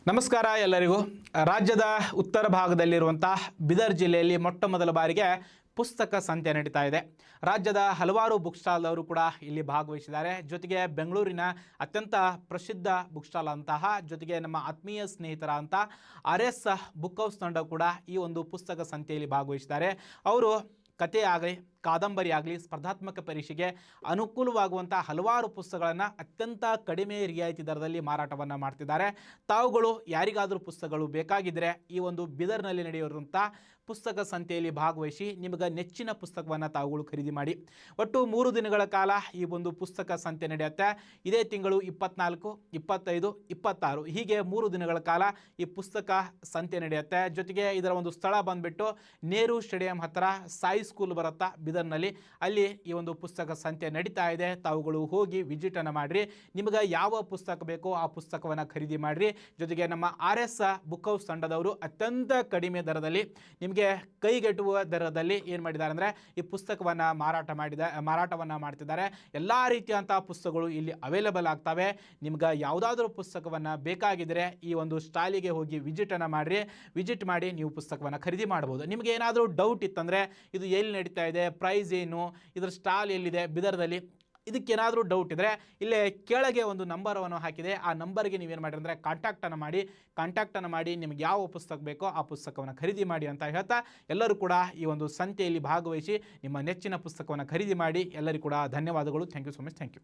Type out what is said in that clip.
ನಮಸ್ಕಾರ ಎಲ್ಲರಿಗೂ. ರಾಜ್ಯದ ಉತ್ತರ ಭಾಗದಲ್ಲಿರುವಂತಹ ಬೀದರ್ ಜಿಲ್ಲೆಯಲ್ಲಿ ಮೊಟ್ಟ ಮೊದಲ ಬಾರಿಗೆ ಪುಸ್ತಕ ಸಂತೆ ನಡೀತಾ ಇದೆ. ರಾಜ್ಯದ ಹಲವಾರು ಬುಕ್ ಸ್ಟಾಲ್ ಅವರು ಕೂಡ ಇಲ್ಲಿ ಭಾಗವಹಿಸಿದ್ದಾರೆ. ಜೊತೆಗೆ ಬೆಂಗಳೂರಿನ ಅತ್ಯಂತ ಪ್ರಸಿದ್ಧ ಬುಕ್ ಸ್ಟಾಲ್ ಅಂತಹ ಜೊತೆಗೆ ನಮ್ಮ ಆತ್ಮೀಯ ಸ್ನೇಹಿತರ ಅಂತ RS ಬುಕ್ ಹೌಸ್ ತಂಡ ಕೂಡ ಈ ಒಂದು ಪುಸ್ತಕ ಸಂತೆಯಲ್ಲಿ ಭಾಗವಹಿಸಿದ್ದಾರೆ. ಅವರು ಕತೆ ಆಗಲಿ ಕಾದಂಬರಿ ಆಗಲಿ ಸ್ಪರ್ಧಾತ್ಮಕ ಪರೀಕ್ಷೆಗೆ ಅನುಕೂಲವಾಗುವಂಥ ಹಲವಾರು ಪುಸ್ತಕಗಳನ್ನು ಅತ್ಯಂತ ಕಡಿಮೆ ರಿಯಾಯಿತಿ ದರದಲ್ಲಿ ಮಾರಾಟವನ್ನು ಮಾಡ್ತಿದ್ದಾರೆ. ತಾವುಗಳು ಯಾರಿಗಾದರೂ ಪುಸ್ತಕಗಳು ಬೇಕಾಗಿದ್ದರೆ ಈ ಒಂದು ಬೀದರ್ನಲ್ಲಿ ನಡೆಯುವಂಥ ಪುಸ್ತಕ ಸಂತೆಯಲ್ಲಿ ಭಾಗವಹಿಸಿ ನಿಮಗೆ ನೆಚ್ಚಿನ ಪುಸ್ತಕವನ್ನು ತಾವುಗಳು ಖರೀದಿ ಮಾಡಿ. ಒಟ್ಟು 3 ದಿನಗಳ ಕಾಲ ಈ ಒಂದು ಪುಸ್ತಕ ಸಂತೆ ನಡೆಯುತ್ತೆ. ಇದೇ ತಿಂಗಳು 24, 25, 26 ಹೀಗೆ 3 ದಿನಗಳ ಕಾಲ ಈ ಪುಸ್ತಕ ಸಂತೆ ನಡೆಯುತ್ತೆ. ಜೊತೆಗೆ ಇದರ ಒಂದು ಸ್ಥಳ ಬಂದುಬಿಟ್ಟು ನೆಹರು ಸ್ಟೇಡಿಯಂ ಹತ್ತಿರ ಸಾಯಿ ಸ್ಕೂಲ್ ಬರುತ್ತಾ ಬೀದರ್ನಲ್ಲಿ, ಅಲ್ಲಿ ಈ ಒಂದು ಪುಸ್ತಕ ಸಂತೆ ನಡೀತಾ ಇದೆ. ತಾವುಗಳು ಹೋಗಿ ವಿಸಿಟನ್ನು ಮಾಡಿರಿ. ನಿಮಗೆ ಯಾವ ಪುಸ್ತಕ ಬೇಕೋ ಆ ಪುಸ್ತಕವನ್ನು ಖರೀದಿ ಮಾಡಿರಿ. ಜೊತೆಗೆ ನಮ್ಮ RS ಬುಕ್ ಹೌಸ್ ತಂಡದವರು ಅತ್ಯಂತ ಕಡಿಮೆ ದರದಲ್ಲಿ ನಿಮಗೆ ಕೈಗೆಟುವ ದರದಲ್ಲಿ ಏನು ಮಾಡಿದ್ದಾರೆ ಅಂದರೆ ಈ ಪುಸ್ತಕವನ್ನು ಮಾರಾಟವನ್ನು ಮಾಡ್ತಿದ್ದಾರೆ. ಎಲ್ಲ ರೀತಿಯಂಥ ಪುಸ್ತಕಗಳು ಇಲ್ಲಿ ಅವೈಲೇಬಲ್ ಆಗ್ತವೆ. ನಿಮ್ಗೆ ಯಾವುದಾದ್ರೂ ಪುಸ್ತಕವನ್ನು ಬೇಕಾಗಿದ್ದರೆ ಈ ಒಂದು ಸ್ಟಾಲಿಗೆ ಹೋಗಿ ವಿಸಿಟ್ ಮಾಡಿ ನೀವು ಪುಸ್ತಕವನ್ನು ಖರೀದಿ ಮಾಡ್ಬೋದು. ನಿಮಗೆ ಏನಾದರೂ ಡೌಟ್ ಇತ್ತಂದರೆ ಇದು ಎಲ್ಲಿ ನಡೀತಾ ಇದೆ, ಪ್ರೈಸ್ ಏನು, ಇದರ ಸ್ಟಾಲ್ ಎಲ್ಲಿದೆ ಬೀದರ್ದಲ್ಲಿ, ಇದಕ್ಕೇನಾದರೂ ಡೌಟ್ ಇದ್ದರೆ ಇಲ್ಲೇ ಕೆಳಗೆ ಒಂದು ನಂಬರನ್ನು ಹಾಕಿದೆ. ಆ ನಂಬರ್ಗೆ ನೀವೇನು ಮಾಡಿ ಅಂದರೆ ಕಾಂಟ್ಯಾಕ್ಟನ್ನು ಮಾಡಿ ನಿಮಗೆ ಯಾವ ಪುಸ್ತಕ ಬೇಕೋ ಆ ಪುಸ್ತಕವನ್ನು ಖರೀದಿ ಮಾಡಿ ಅಂತ ಹೇಳ್ತಾ ಎಲ್ಲರೂ ಕೂಡ ಈ ಒಂದು ಸಂತೆಯಲ್ಲಿ ಭಾಗವಹಿಸಿ ನಿಮ್ಮ ನೆಚ್ಚಿನ ಪುಸ್ತಕವನ್ನು ಖರೀದಿ ಮಾಡಿ. ಎಲ್ಲರಿಗೂ ಕೂಡ ಧನ್ಯವಾದಗಳು. Thank you so much. Thank you.